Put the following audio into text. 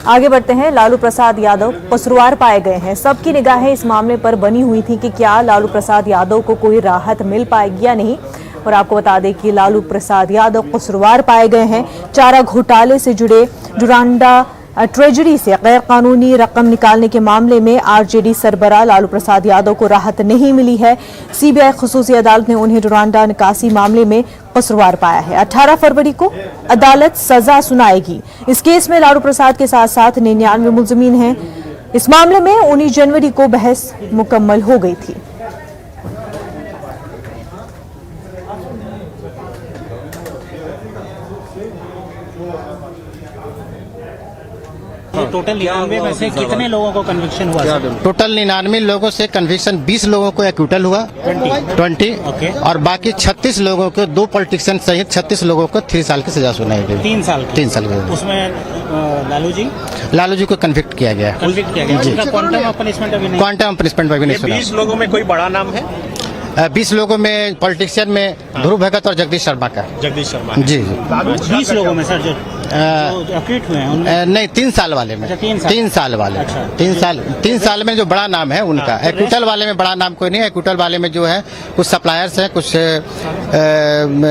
आगे बढ़ते हैं। लालू प्रसाद यादव कसूरवार पाए गए हैं। सबकी निगाहें इस मामले पर बनी हुई थी कि क्या लालू प्रसाद यादव को कोई राहत मिल पाएगी या नहीं। और आपको बता दें कि लालू प्रसाद यादव कसूरवार पाए गए हैं। चारा घोटाले से जुड़े डुरांडा ट्रेजरी से गैर कानूनी रकम निकालने के मामले में आरजेडी सरबराह लालू प्रसाद यादव को राहत नहीं मिली है। सीबीआई खुसूसी अदालत ने उन्हें डुरांडा निकासी मामले में कसूरवार पाया है। 18 फरवरी को अदालत सजा सुनाएगी। इस केस में लालू प्रसाद के साथ साथ 99 मुलजमीन हैं। इस मामले में 19 जनवरी को बहस मुकम्मल हो गई थी। टोटल 99 में से कितने लोगों को कन्विक्शन हुआ? टोटल 99 लोगों से कन्विक्शन 20 लोगों को एक्विटल हुआ 20 ओके। और बाकी 36 लोगों को 2 पॉलिटिशियन सहित 36 लोगों को 3 साल की सजा सुनाई गई। 3 साल 3 साल की। उसमें लालू जी को कन्विक्ट किया गया। कन्विक्ट किया गया। उनका क्वांटम ऑफ पनिशमेंट अभी नहीं। क्वांटम पनिशमेंट अभी नहीं सुना। 20 लोगों में कोई बड़ा नाम है? 20 लोगों में पॉलिटिशियन में ध्रुव भगत और जगदीश शर्मा का। जगदीश शर्मा जी 20 लोगों में सर जो एक्विट हुए हैं नहीं 3 साल वाले में। 3 साल वाले। अच्छा। 3 साल में जो बड़ा नाम है उनका। एक्विटल वाले में बड़ा नाम कोई नहीं। एक्विटल वाले में जो है कुछ सप्लायर्स हैं, कुछ